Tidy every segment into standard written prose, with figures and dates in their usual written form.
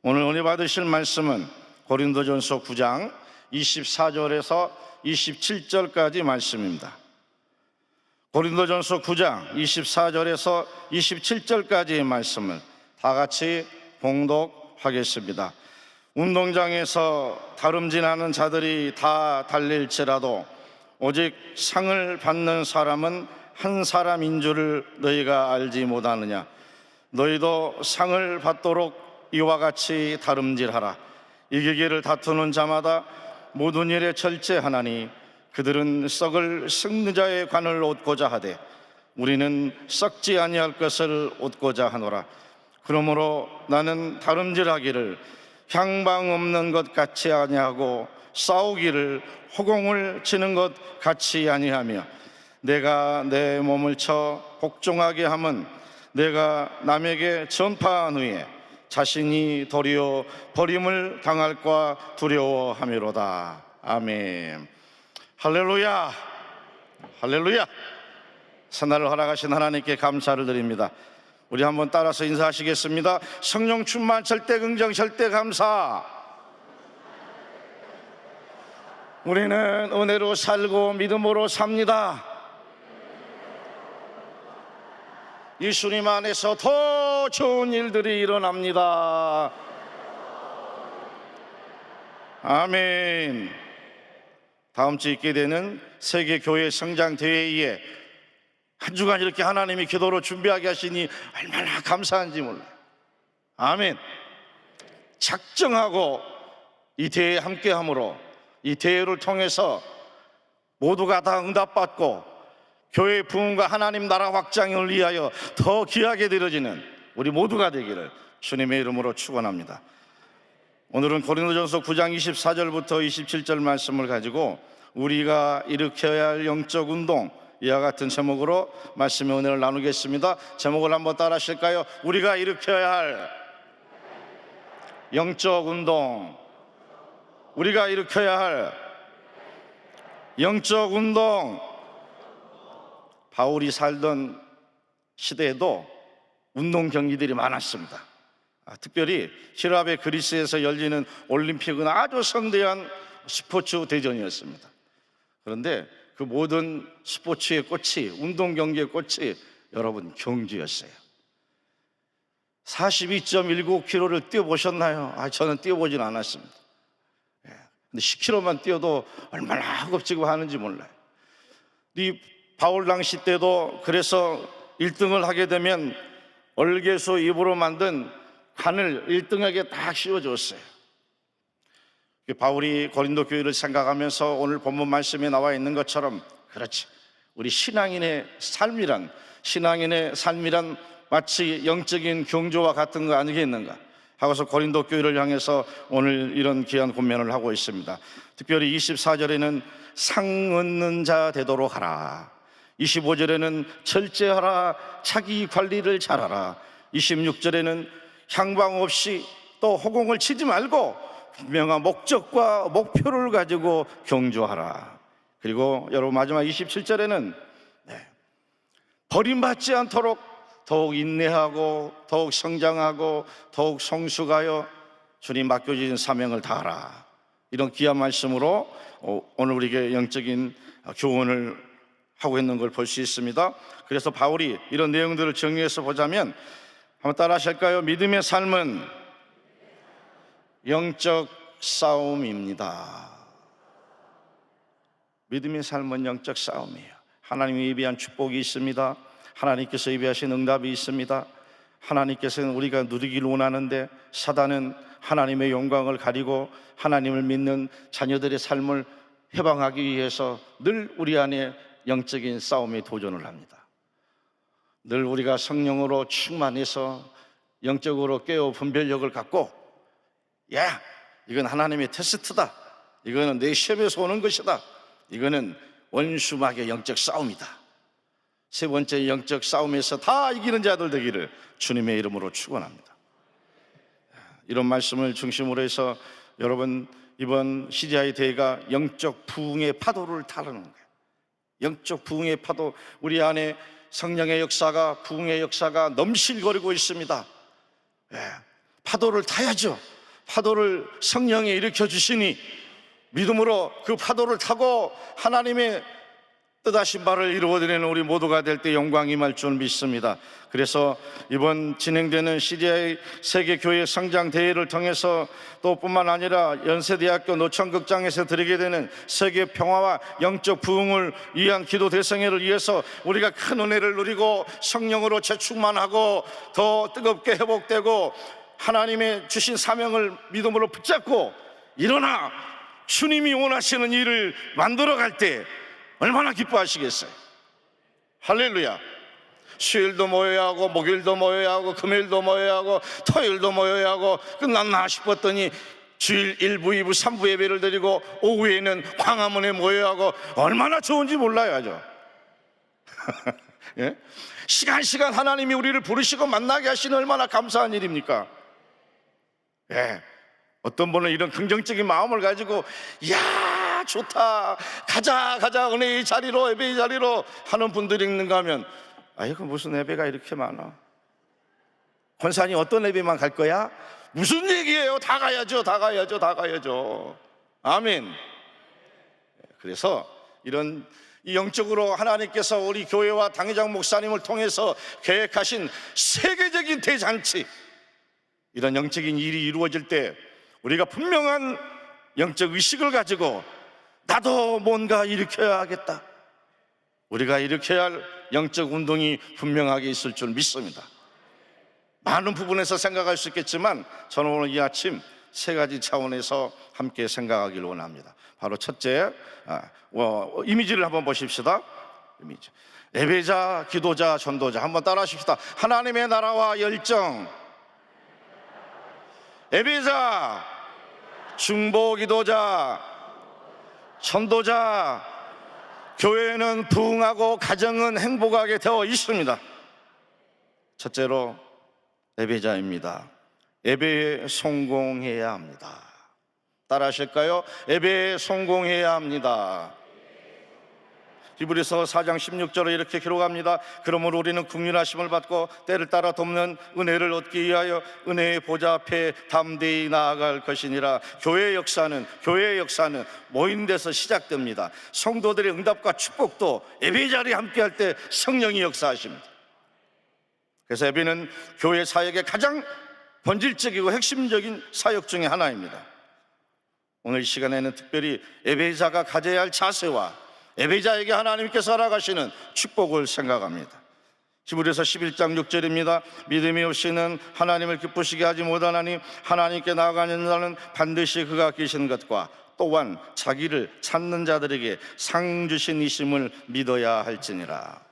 오늘 은혜 받으실 말씀은 고린도전서 9장 24절에서 27절까지 말씀입니다. 고린도전서 9장 24절에서 27절까지의 말씀을 다 같이 봉독하겠습니다. 운동장에서 다름질하는 자들이 다 달릴지라도 오직 상을 받는 사람은 한 사람인 줄을 너희가 알지 못하느냐. 너희도 상을 받도록 이와 같이 다름질하라. 이기기를 다투는 자마다 모든 일에 절제하나니 그들은 썩을 승리자의 관을 얻고자 하되 우리는 썩지 아니할 것을 얻고자 하노라. 그러므로 나는 다름질하기를 향방 없는 것 같이 아니하고 싸우기를 허공을 치는 것 같이 아니하며 내가 내 몸을 쳐 복종하게 함은 내가 남에게 전파한 후에 자신이 도리어 버림을 당할까 두려워함이로다. 아멘. 할렐루야, 할렐루야. 선날을 허락하신 하나님께 감사를 드립니다. 우리 한번 따라서 인사하시겠습니다. 성령 충만, 절대 긍정, 절대 감사. 우리는 은혜로 살고 믿음으로 삽니다. 예수님 안에서 더 좋은 일들이 일어납니다. 아멘. 다음 주 있게 되는 세계교회 성장대회에 한 주간 이렇게 하나님이 기도로 준비하게 하시니 얼마나 감사한지 몰라요. 아멘. 작정하고 이 대회에 함께함으로 이 대회를 통해서 모두가 다 응답받고 교회의 부흥과 하나님 나라 확장을 위하여 더 귀하게 드려지는 우리 모두가 되기를 주님의 이름으로 축원합니다. 오늘은 고린도전서 9장 24절부터 27절 말씀을 가지고 우리가 일으켜야 할 영적 운동, 이와 같은 제목으로 말씀의 은혜를 나누겠습니다. 제목을 한번 따라 하실까요? 우리가 일으켜야 할 영적 운동, 우리가 일으켜야 할 영적 운동. 바울이 살던 시대에도 운동 경기들이 많았습니다. 특별히希腊의 그리스에서 열리는 올림픽은 아주 성대한 스포츠 대전이었습니다. 그런데 그 모든 스포츠의 꽃이, 운동 경기의 꽃이 여러분 경주였어요. 42.19km를 뛰어보셨나요? 저는 뛰어보진 않았습니다. 근데 10km만 뛰어도 얼마나 허겁지겁 하는지 몰라요. 이 바울 당시 때도 그래서 1등을 하게 되면 얼개수 잎으로 만든 관을 1등에게 딱 씌워줬어요. 바울이 고린도 교회를 생각하면서 오늘 본문 말씀에 나와 있는 것처럼, 그렇지, 우리 신앙인의 삶이란 마치 영적인 경주와 같은 거 아니겠는가 하고서 고린도 교회를 향해서 오늘 이런 귀한 권면을 하고 있습니다. 특별히 24절에는 상 얻는 자 되도록 하라, 25절에는 절제하라, 자기 관리를 잘하라, 26절에는 향방 없이 또 허공을 치지 말고 분명한 목적과 목표를 가지고 경주하라. 그리고 여러분 마지막 27절에는 버림받지 않도록 더욱 인내하고 더욱 성장하고 더욱 성숙하여 주님 맡겨주신 사명을 다하라. 이런 귀한 말씀으로 오늘 우리에게 영적인 교훈을 하고 있는 걸 볼 수 있습니다. 그래서 바울이 이런 내용들을 정리해서 보자면 한번 따라 하실까요? 믿음의 삶은 영적 싸움입니다. 믿음의 삶은 영적 싸움이에요. 하나님이 예비한 축복이 있습니다. 하나님께서 예비하신 응답이 있습니다. 하나님께서는 우리가 누리기를 원하는데 사단은 하나님의 영광을 가리고 하나님을 믿는 자녀들의 삶을 해방하기 위해서 늘 우리 안에 영적인 싸움에 도전을 합니다. 늘 우리가 성령으로 충만해서 영적으로 깨어 분별력을 갖고, 야, 이건 하나님의 테스트다, 이거는 내 시험에서 오는 것이다, 이거는 원수막의 영적 싸움이다, 세 번째 영적 싸움에서 다 이기는 자들 되기를 주님의 이름으로 축원합니다. 이런 말씀을 중심으로 해서 여러분, 이번 CGI 대회가 영적 부흥의 파도를 타르는 거예요. 영적 부흥의 파도, 우리 안에 성령의 역사가, 부흥의 역사가 넘실거리고 있습니다. 파도를 타야죠. 파도를 성령이 일으켜 주시니 믿음으로 그 파도를 타고 하나님의 뜻하신 바를 이루어드리는 우리 모두가 될 때 영광이 임할 줄 믿습니다. 그래서 이번 진행되는 CDI 세계교회 성장대회를 통해서 또 뿐만 아니라 연세대학교 노천극장에서 드리게 되는 세계 평화와 영적 부흥을 위한 기도 대성회를 위해서 우리가 큰 은혜를 누리고 성령으로 재충만하고 더 뜨겁게 회복되고 하나님의 주신 사명을 믿음으로 붙잡고 일어나 주님이 원하시는 일을 만들어갈 때 얼마나 기뻐하시겠어요? 할렐루야. 수요일도 모여야 하고 목요일도 모여야 하고 금요일도 모여야 하고 토요일도 모여야 하고 끝났나 싶었더니 주일 1부, 2부, 3부 예배를 드리고 오후에는 광화문에 모여야 하고 얼마나 좋은지 몰라야죠. 예? 시간 하나님이 우리를 부르시고 만나게 하시는 얼마나 감사한 일입니까? 예. 어떤 분은 이런 긍정적인 마음을 가지고 이야 좋다 가자 은혜의 자리로 예배의 자리로 하는 분들이 있는가 하면 아이고 무슨 예배가 이렇게 많아, 권사님 어떤 예배만 갈 거야? 무슨 얘기예요? 다 가야죠. 아멘. 그래서 이런 영적으로 하나님께서 우리 교회와 당회장 목사님을 통해서 계획하신 세계적인 대잔치, 이런 영적인 일이 이루어질 때 우리가 분명한 영적 의식을 가지고 나도 뭔가 일으켜야 하겠다, 우리가 일으켜야 할 영적 운동이 분명하게 있을 줄 믿습니다. 많은 부분에서 생각할 수 있겠지만 저는 오늘 이 아침 세 가지 차원에서 함께 생각하길 원합니다. 바로 첫째, 이미지를 한번 보십시다. 이미지. 예배자, 기도자, 전도자 한번 따라 하십시다. 하나님의 나라와 열정, 예배자, 중보 기도자, 전도자. 교회는 부흥하고 가정은 행복하게 되어 있습니다. 첫째로 예배자입니다. 예배에 성공해야 합니다. 따라 하실까요? 예배에 성공해야 합니다. 히브리서 4장 16절에 이렇게 기록합니다. 그러므로 우리는 긍휼하심을 받고 때를 따라 돕는 은혜를 얻기 위하여 은혜의 보좌 앞에 담대히 나아갈 것이니라. 교회의 역사는 모인 데서 시작됩니다. 성도들의 응답과 축복도 예배 자리에 함께할 때 성령이 역사하십니다. 그래서 예배는 교회 사역의 가장 본질적이고 핵심적인 사역 중에 하나입니다. 오늘 이 시간에는 특별히 예배자가 가져야 할 자세와 예배자에게 하나님께서 허락하시는 축복을 생각합니다. 히브리서 11장 6절입니다. 믿음이 없이는 하나님을 기쁘시게 하지 못하나니 하나님께 나아가는 자는 반드시 그가 계신 것과 또한 자기를 찾는 자들에게 상 주신 이심을 믿어야 할지니라.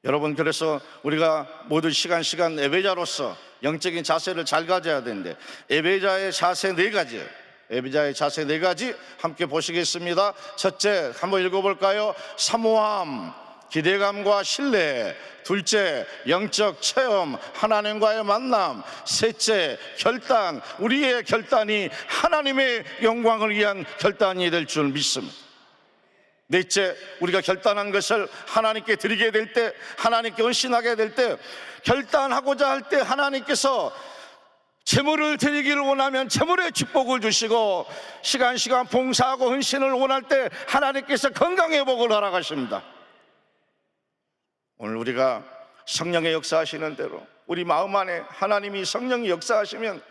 여러분, 그래서 우리가 모두 시간 예배자로서 영적인 자세를 잘 가져야 되는데 예배자의 자세 네 가지 함께 보시겠습니다. 첫째, 한번 읽어볼까요? 사모함, 기대감과 신뢰. 둘째, 영적 체험, 하나님과의 만남. 셋째, 결단, 우리의 결단이 하나님의 영광을 위한 결단이 될 줄 믿습니다. 넷째, 우리가 결단한 것을 하나님께 드리게 될 때, 하나님께 헌신하게 될 때, 결단하고자 할 때 하나님께서 재물을 드리기를 원하면 재물의 축복을 주시고, 시간 봉사하고 헌신을 원할 때 하나님께서 건강회복을 허락하십니다. 오늘 우리가 성령의 역사하시는 대로 우리 마음 안에 하나님이 성령이 역사하시면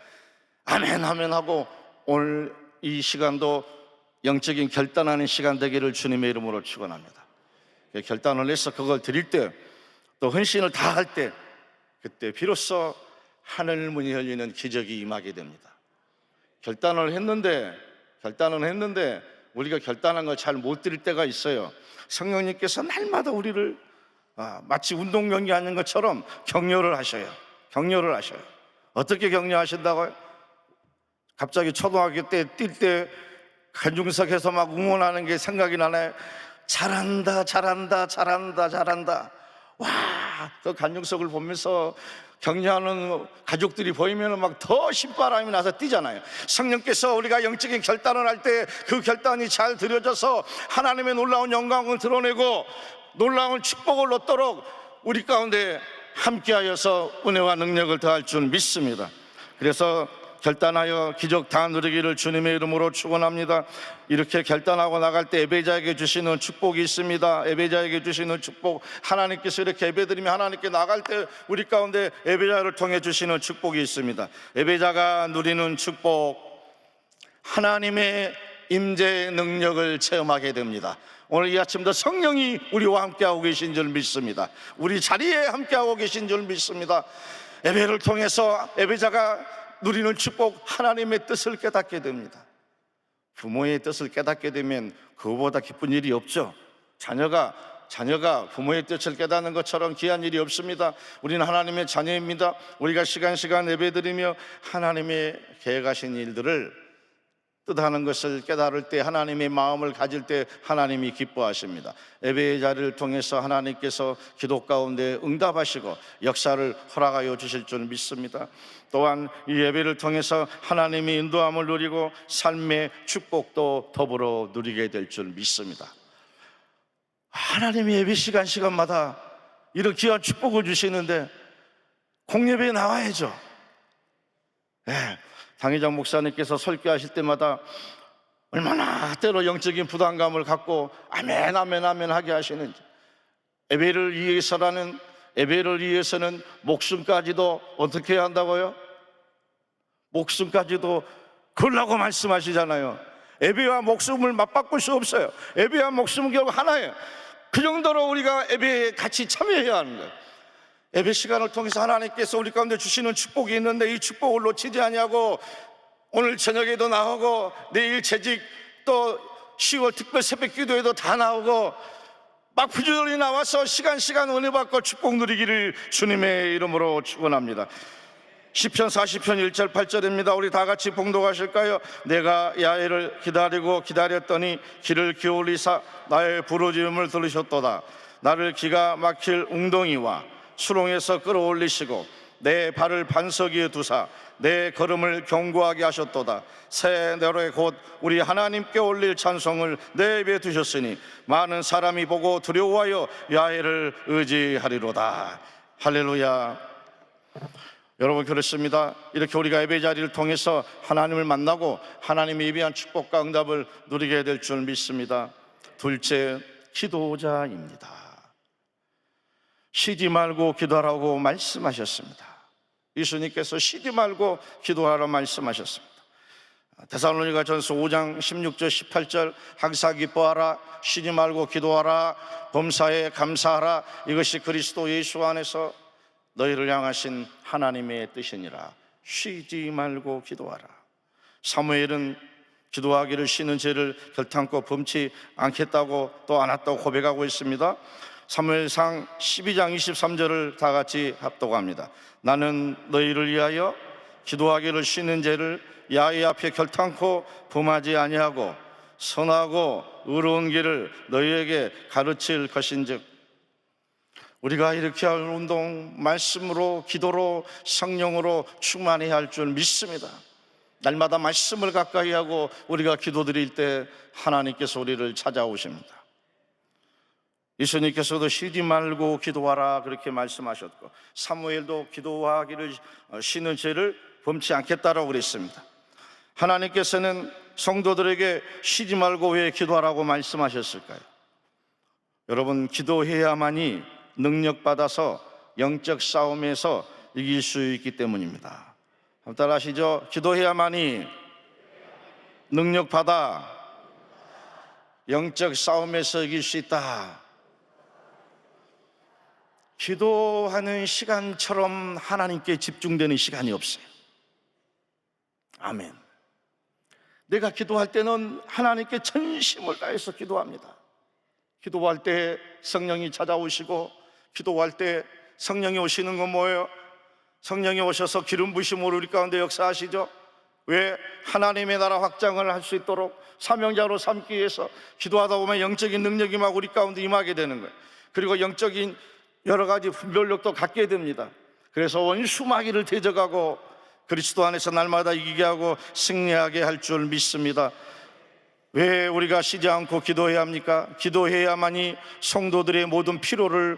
아멘 하고 오늘 이 시간도 영적인 결단하는 시간 되기를 주님의 이름으로 축원합니다. 결단을 해서 그걸 드릴 때, 또 헌신을 다 할 때, 그때 비로소 하늘 문이 열리는 기적이 임하게 됩니다. 결단을 했는데 우리가 결단한 걸 잘 못 드릴 때가 있어요. 성령님께서 날마다 우리를 마치 운동 경기하는 것처럼 격려를 하셔요. 어떻게 격려하신다고요? 갑자기 초등학교 때 뛸 때 관중석에서 막 응원하는 게 생각이 나네. 잘한다. 와, 그 관중석을 보면서 격려하는 가족들이 보이면 막 더 신바람이 나서 뛰잖아요. 성령께서 우리가 영적인 결단을 할 때 그 결단이 잘 드려져서 하나님의 놀라운 영광을 드러내고 놀라운 축복을 얻도록 우리 가운데 함께하여서 은혜와 능력을 더할 줄 믿습니다. 그래서 결단하여 기적 다 누리기를 주님의 이름으로 축원합니다. 이렇게 결단하고 나갈 때 예배자에게 주시는 축복이 있습니다. 예배자에게 주시는 축복, 하나님께서 이렇게 예배드리면 하나님께 나갈 때 우리 가운데 예배자를 통해 주시는 축복이 있습니다. 예배자가 누리는 축복, 하나님의 임재의 능력을 체험하게 됩니다. 오늘 이 아침도 성령이 우리와 함께하고 계신 줄 믿습니다. 우리 자리에 함께하고 계신 줄 믿습니다. 예배를 통해서 예배자가 누리는 축복, 하나님의 뜻을 깨닫게 됩니다. 부모의 뜻을 깨닫게 되면 그거보다 기쁜 일이 없죠. 자녀가 부모의 뜻을 깨닫는 것처럼 귀한 일이 없습니다. 우리는 하나님의 자녀입니다. 우리가 시간 예배드리며 하나님의 계획하신 일들을 뜻하는 것을 깨달을 때, 하나님의 마음을 가질 때 하나님이 기뻐하십니다. 예배의 자리를 통해서 하나님께서 기도 가운데 응답하시고 역사를 허락하여 주실 줄 믿습니다. 또한 이 예배를 통해서 하나님의 인도함을 누리고 삶의 축복도 더불어 누리게 될 줄 믿습니다. 하나님의 예배 시간마다 이런 귀한 축복을 주시는데 공예배에 나와야죠. 당회장 목사님께서 설교하실 때마다 얼마나 때로 영적인 부담감을 갖고 아멘 하게 하시는지, 예배를 위해서는 목숨까지도 어떻게 해야 한다고요? 목숨까지도 걸라고 말씀하시잖아요. 예배와 목숨을 맞바꿀 수 없어요. 예배와 목숨은 결국 하나예요. 그 정도로 우리가 예배에 같이 참여해야 하는 거예요. 예배 시간을 통해서 하나님께서 우리 가운데 주시는 축복이 있는데 이 축복을 놓치지 아니하고 오늘 저녁에도 나오고 내일 재직 또 10월 특별 새벽 기도에도 다 나오고 막 부지런히 나와서 시간 은혜 받고 축복 누리기를 주님의 이름으로 축원합니다. 시편 40편 1절 8절입니다. 우리 다 같이 봉독하실까요? 내가 야훼를 기다렸더니 귀를 기울이사 나의 부르짖음을 들으셨도다. 나를 기가 막힐 웅덩이와 수렁에서 끌어올리시고 내 발을 반석 위에 두사 내 걸음을 견고하게 하셨도다. 새 노래 곧 우리 하나님께 올릴 찬송을 내 입에 두셨으니 많은 사람이 보고 두려워하여 야훼를 의지하리로다. 할렐루야. 여러분, 그렇습니다. 이렇게 우리가 예배 자리를 통해서 하나님을 만나고 하나님의 예비한 축복과 응답을 누리게 될 줄 믿습니다. 둘째, 기도자입니다. 쉬지 말고 기도하라고 말씀하셨습니다. 예수님께서 쉬지 말고 기도하라고 말씀하셨습니다. 데살로니가전서 5장 16절 18절 항상 기뻐하라, 쉬지 말고 기도하라, 범사에 감사하라, 이것이 그리스도 예수 안에서 너희를 향하신 하나님의 뜻이니라. 쉬지 말고 기도하라. 사무엘은 기도하기를 쉬는 죄를 결탄코 범치 않겠다고 또 않았다고 고백하고 있습니다. 사무엘상 12장 23절을 다 같이 합독합니다. 나는 너희를 위하여 기도하기를 쉬는 죄를 야훼 앞에 결탄코 범하지 아니하고 선하고 의로운 길을 너희에게 가르칠 것인즉. 우리가 이렇게 할 운동, 말씀으로, 기도로, 성령으로 충만해야 할 줄 믿습니다. 날마다 말씀을 가까이 하고 우리가 기도드릴 때 하나님께서 우리를 찾아오십니다. 예수님께서도 쉬지 말고 기도하라 그렇게 말씀하셨고, 사무엘도 기도하기를 쉬는 죄를 범치 않겠다라고 그랬습니다. 하나님께서는 성도들에게 쉬지 말고 왜 기도하라고 말씀하셨을까요? 여러분, 기도해야만이 능력받아서 영적 싸움에서 이길 수 있기 때문입니다. 한번 따라 하시죠. 기도해야만이 능력받아 영적 싸움에서 이길 수 있다. 기도하는 시간처럼 하나님께 집중되는 시간이 없어요. 아멘. 내가 기도할 때는 하나님께 전심을 다해서 기도합니다. 기도할 때 성령이 찾아오시고, 기도할 때 성령이 오시는 건 뭐예요? 성령이 오셔서 기름 부으심으로 우리 가운데 역사하시죠. 왜? 하나님의 나라 확장을 할 수 있도록 사명자로 삼기 위해서. 기도하다 보면 영적인 능력이 막 우리 가운데 임하게 되는 거예요. 그리고 영적인 여러 가지 분별력도 갖게 됩니다. 그래서 원수 마귀를 대적하고 그리스도 안에서 날마다 이기게 하고 승리하게 할 줄 믿습니다. 왜 우리가 쉬지 않고 기도해야 합니까? 기도해야만이 성도들의 모든 필요를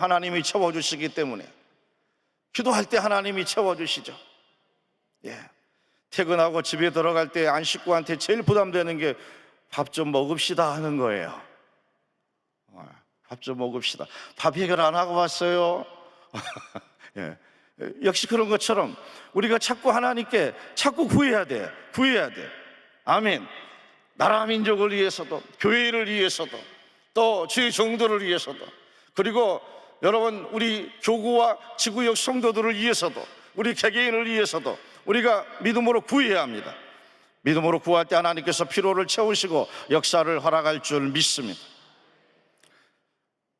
하나님이 채워주시기 때문에. 기도할 때 하나님이 채워주시죠. 퇴근하고 집에 들어갈 때 안 식구한테 제일 부담되는 게 밥 좀 먹읍시다 하는 거예요. 밥 좀 먹읍시다. 밥 해결 안 하고 왔어요. 예. 역시 그런 것처럼 우리가 자꾸 하나님께 자꾸 구해야 돼. 아멘. 나라 민족을 위해서도, 교회를 위해서도, 또 주의 종들을 위해서도, 그리고 여러분 우리 교구와 지구역 성도들을 위해서도, 우리 개개인을 위해서도 우리가 믿음으로 구해야 합니다. 믿음으로 구할 때 하나님께서 피로를 채우시고 역사를 허락할 줄 믿습니다.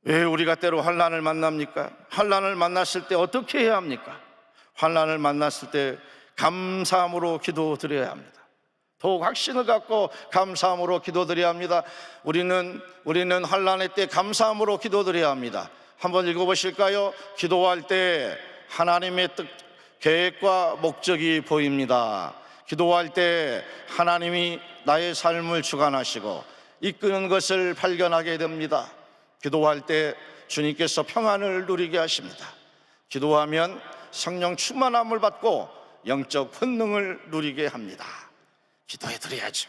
왜 우리가 때로 환난을 만납니까? 환난을 만났을 때 어떻게 해야 합니까? 환난을 만났을 때 감사함으로 기도드려야 합니다. 더욱 확신을 갖고 감사함으로 기도드려야 합니다. 우리는 환난의 때 감사함으로 기도드려야 합니다. 한번 읽어보실까요? 기도할 때 하나님의 뜻, 계획과 목적이 보입니다. 기도할 때 하나님이 나의 삶을 주관하시고 이끄는 것을 발견하게 됩니다. 기도할 때 주님께서 평안을 누리게 하십니다. 기도하면 성령 충만함을 받고 영적 권능을 누리게 합니다. 기도해 드려야죠.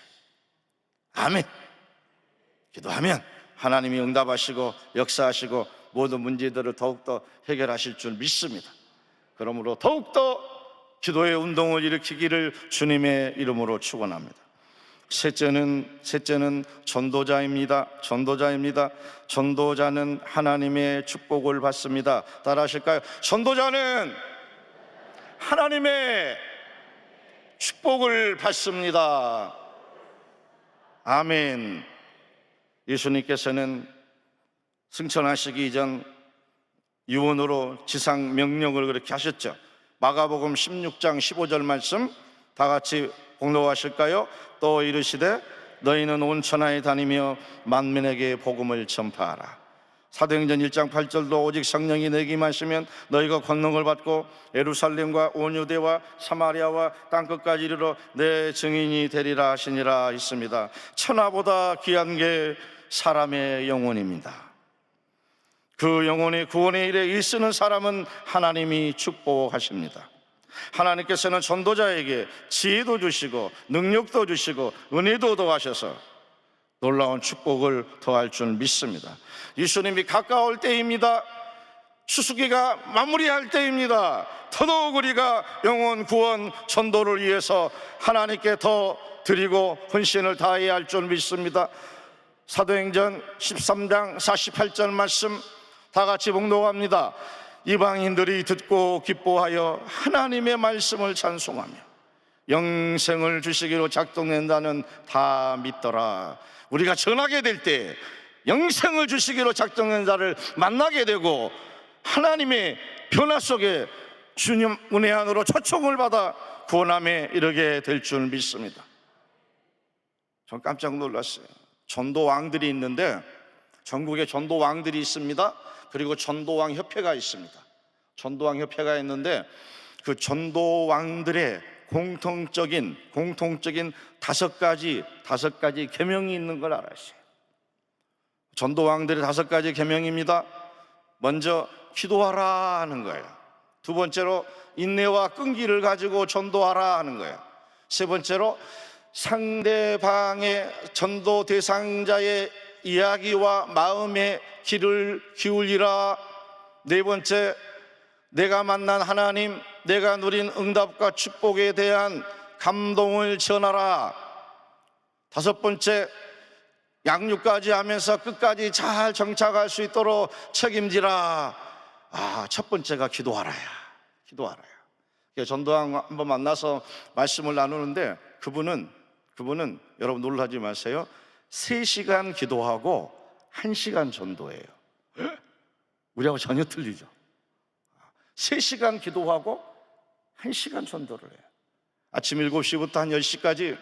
아멘. 기도하면 하나님이 응답하시고 역사하시고 모든 문제들을 더욱더 해결하실 줄 믿습니다. 그러므로 더욱더 기도의 운동을 일으키기를 주님의 이름으로 축원합니다. 셋째는 전도자입니다. 전도자는 하나님의 축복을 받습니다. 따라 하실까요? 전도자는 하나님의 축복을 받습니다. 아멘. 예수님께서는 승천하시기 이전 유언으로 지상 명령을 그렇게 하셨죠. 마가복음 16장 15절 말씀 다 같이 봉독하실까요? 또 이르시되 너희는 온 천하에 다니며 만민에게 복음을 전파하라. 사도행전 1장 8절도 오직 성령이 내게 임하시면 너희가 권능을 받고 예루살렘과 온 유대와 사마리아와 땅끝까지 이르러 내 증인이 되리라 하시니라 있습니다. 천하보다 귀한 게 사람의 영혼입니다. 그 영혼의 구원의 일에 일쓰는 사람은 하나님이 축복하십니다. 하나님께서는 전도자에게 지혜도 주시고 능력도 주시고 은혜도 더하셔서 놀라운 축복을 더할 줄 믿습니다. 예수님이 가까울 때입니다. 추수기가 마무리할 때입니다. 더더욱 우리가 영혼 구원 전도를 위해서 하나님께 더 드리고 헌신을 다해야 할 줄 믿습니다. 사도행전 13장 48절 말씀 다 같이 봉독합니다. 이방인들이 듣고 기뻐하여 하나님의 말씀을 찬송하며 영생을 주시기로 작정된다는 다 믿더라. 우리가 전하게 될 때 영생을 주시기로 작정된 자를 만나게 되고 하나님의 변화 속에 주님 은혜 안으로 초청을 받아 구원함에 이르게 될 줄 믿습니다. 전 깜짝 놀랐어요. 전도왕들이 있는데 전국에 전도왕들이 있습니다. 그리고 전도왕 협회가 있습니다. 전도왕 협회가 있는데 그 전도왕들의 공통적인 다섯 가지 계명이 있는 걸 알았어요. 전도왕들의 5가지 계명입니다. 먼저 기도하라 하는 거예요. 두 번째로 인내와 끈기를 가지고 전도하라 하는 거예요. 세 번째로 상대방의 전도 대상자의 이야기와 마음의 귀를 기울이라. 네 번째, 내가 만난 하나님, 내가 누린 응답과 축복에 대한 감동을 전하라. 다섯 번째, 양육까지 하면서 끝까지 잘 정착할 수 있도록 책임지라. 첫 번째가 기도하라야. 전도왕 한번 만나서 말씀을 나누는데 그분은 여러분 놀라지 마세요. 3시간 기도하고 1시간 전도해요. 우리하고 전혀 틀리죠. 3시간 기도하고 1시간 전도를 해요. 아침 7시부터 한 10시까지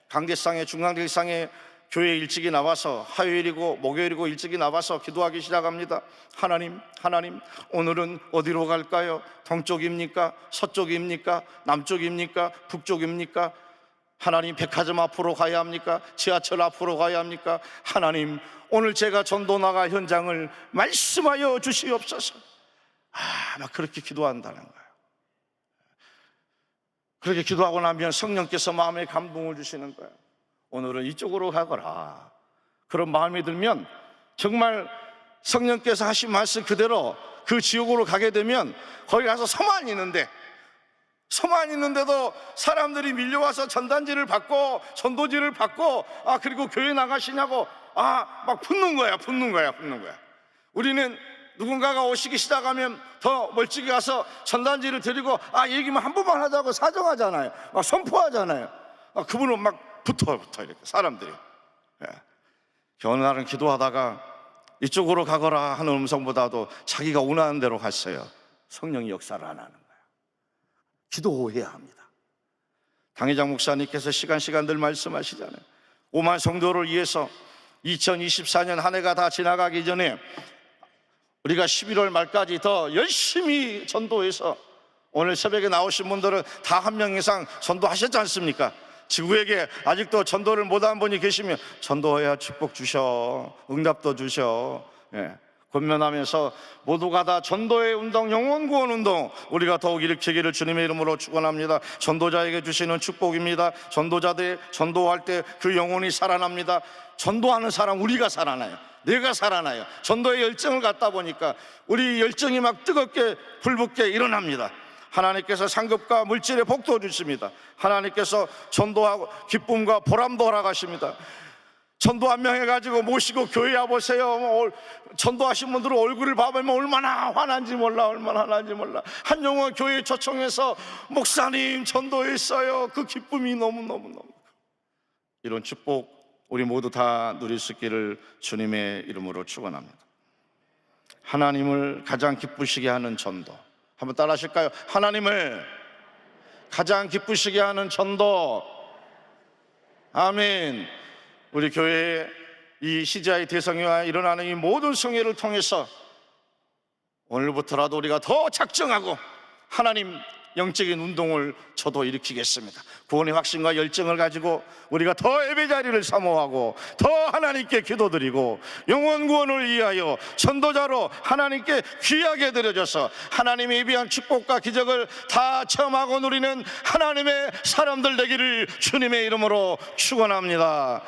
강대상에, 중강대상에 교회 일찍이 나와서, 화요일이고 목요일이고 일찍이 나와서 기도하기 시작합니다. 하나님, 오늘은 어디로 갈까요? 동쪽입니까? 서쪽입니까? 남쪽입니까? 북쪽입니까? 하나님, 백화점 앞으로 가야 합니까? 지하철 앞으로 가야 합니까? 하나님, 오늘 제가 전도 나가 현장을 말씀하여 주시옵소서. 막 그렇게 기도한다는 거예요. 그렇게 기도하고 나면 성령께서 마음에 감동을 주시는 거예요. 오늘은 이쪽으로 가거라. 그런 마음이 들면 정말 성령께서 하신 말씀 그대로 그 지역으로 가게 되면 거기 가서 서만 있는데도 사람들이 밀려와서 전단지를 받고 전도지를 받고 그리고 교회 나가시냐고 막 붙는 거야. 우리는 누군가가 오시기 시작하면 더 멀찍이 가서 전단지를 드리고 얘기만 한 번만 하자고 사정하잖아요. 막 선포하잖아요. 그분은 막 붙어 이렇게 사람들이. 어느 날은 기도하다가 이쪽으로 가거라 하는 음성보다도 자기가 원하는 대로 갔어요. 성령이 역사를 안 하는 거예요. 기도해야 합니다. 당회장 목사님께서 시간들 말씀하시잖아요. 5만 성도를 위해서 2024년 한 해가 다 지나가기 전에 우리가 11월 말까지 더 열심히 전도해서, 오늘 새벽에 나오신 분들은 다 한 명 이상 전도하셨지 않습니까? 지구에게 아직도 전도를 못한 분이 계시면 전도해야 축복 주셔, 응답도 주셔. 권면하면서 모두가 다 전도의 운동, 영혼 구원 운동 우리가 더욱 일으키기를 주님의 이름으로 축원합니다. 전도자에게 주시는 축복입니다. 전도자들이 전도할 때 그 영혼이 살아납니다. 전도하는 사람 우리가 살아나요. 내가 살아나요. 전도의 열정을 갖다 보니까 우리 열정이 막 뜨겁게 불붙게 일어납니다. 하나님께서 상급과 물질의 복도 주십니다. 하나님께서 전도하고 기쁨과 보람도 허락하십니다. 전도 한 명 해가지고 모시고 교회 와보세요. 전도하신 분들은 얼굴을 봐보면 얼마나 화난지 몰라. 한 영혼 교회에 초청해서 목사님 전도했어요. 그 기쁨이 너무 이런 축복 우리 모두 다 누릴 수 있기를 주님의 이름으로 축원합니다. 하나님을 가장 기쁘시게 하는 전도, 한번 따라 하실까요? 하나님을 가장 기쁘시게 하는 전도. 아멘. 우리 교회의 이 CGI 대성회와 일어나는 이 모든 성회를 통해서 오늘부터라도 우리가 더 작정하고 하나님 영적인 운동을 저도 일으키겠습니다. 구원의 확신과 열정을 가지고 우리가 더 예배 자리를 사모하고 더 하나님께 기도드리고 영혼 구원을 위하여 전도자로 하나님께 귀하게 드려져서 하나님의 예비한 축복과 기적을 다 체험하고 누리는 하나님의 사람들 되기를 주님의 이름으로 축원합니다.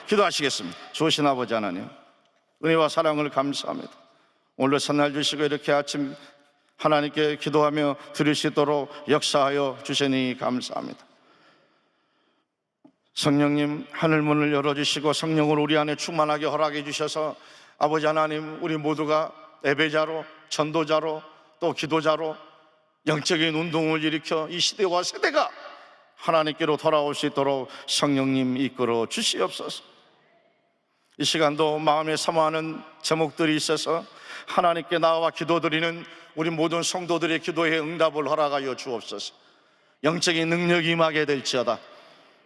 기도하시겠습니다. 좋으신 아버지 하나님, 은혜와 사랑을 감사합니다. 오늘 선날 주시고 이렇게 아침 하나님께 기도하며 드릴 수 있도록 역사하여 주시니 감사합니다. 성령님, 하늘문을 열어주시고 성령을 우리 안에 충만하게 허락해 주셔서 아버지 하나님, 우리 모두가 예배자로, 전도자로, 또 기도자로 영적인 운동을 일으켜 이 시대와 세대가 하나님께로 돌아올 수 있도록 성령님 이끌어 주시옵소서. 이 시간도 마음에 사모하는 제목들이 있어서 하나님께 나와 기도드리는 우리 모든 성도들의 기도에 응답을 허락하여 주옵소서. 영적인 능력이 임하게 될지어다.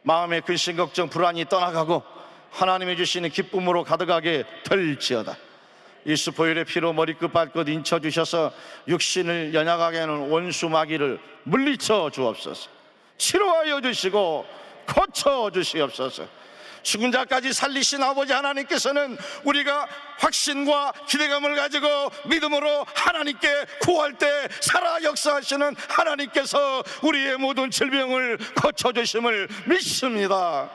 마음의 근심 걱정 불안이 떠나가고 하나님이 주시는 기쁨으로 가득하게 될지어다. 예수 보혈의 피로 머리끝 발끝 인쳐주셔서 육신을 연약하게 하는 원수 마귀를 물리쳐 주옵소서. 치료하여 주시고 고쳐 주시옵소서. 죽은 자까지 살리신 아버지 하나님께서는 우리가 확신과 기대감을 가지고 믿음으로 하나님께 구할 때 살아 역사하시는 하나님께서 우리의 모든 질병을 고쳐주심을 믿습니다.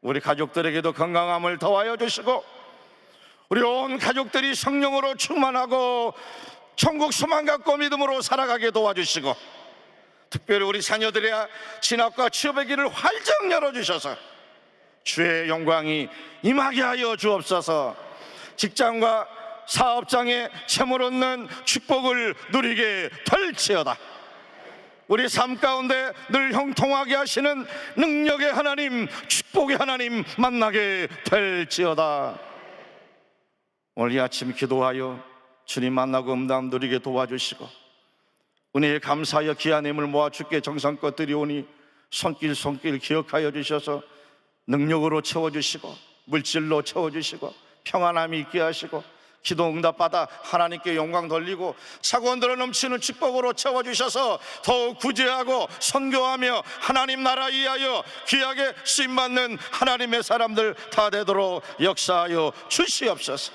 우리 가족들에게도 건강함을 더하여 주시고 우리 온 가족들이 성령으로 충만하고 천국 소망 갖고 믿음으로 살아가게 도와주시고, 특별히 우리 자녀들의 진학과 취업의 길을 활짝 열어주셔서 주의 영광이 임하게 하여 주옵소서. 직장과 사업장에 채물 얻는 축복을 누리게 될지어다. 우리 삶 가운데 늘 형통하게 하시는 능력의 하나님, 축복의 하나님 만나게 될지어다. 오늘 이 아침 기도하여 주님 만나고 응답 누리게 도와주시고, 은혜에 감사하여 귀한 힘을 모아 주께 정성껏 드리오니 손길 기억하여 주셔서 능력으로 채워주시고 물질로 채워주시고 평안함이 있게 하시고 기도 응답받아 하나님께 영광 돌리고 사고원들을 넘치는 축복으로 채워주셔서 더욱 구제하고 선교하며 하나님 나라 위하여 귀하게 쓰임받는 하나님의 사람들 다 되도록 역사하여 주시옵소서.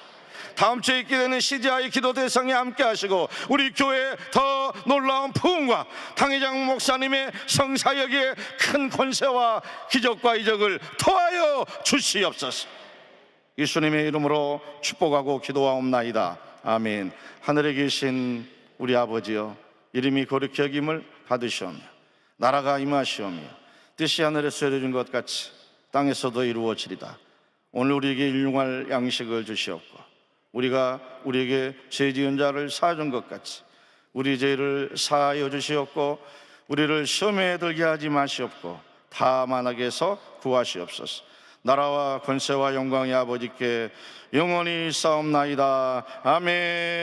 다음 주에 있게 되는 CGI 기도 대상에 함께 하시고 우리 교회에 더 놀라운 부흥과 당회장 목사님의 성사역에 큰 권세와 기적과 이적을 더하여 주시옵소서. 예수님의 이름으로 축복하고 기도하옵나이다. 아멘. 하늘에 계신 우리 아버지여, 이름이 거룩히 여김을 받으시오며 나라가 임하시오며 뜻이 하늘에서 이루어진 것 같이 땅에서도 이루어지리다. 오늘 우리에게 일용할 양식을 주시옵고 우리가 우리에게 죄 지은 자를 사하준 것 같이 우리 죄를 사하여 주시옵고 우리를 시험에 들게 하지 마시옵고 다만 악에서 구하시옵소서. 나라와 권세와 영광이 아버지께 영원히 싸움나이다. 아멘.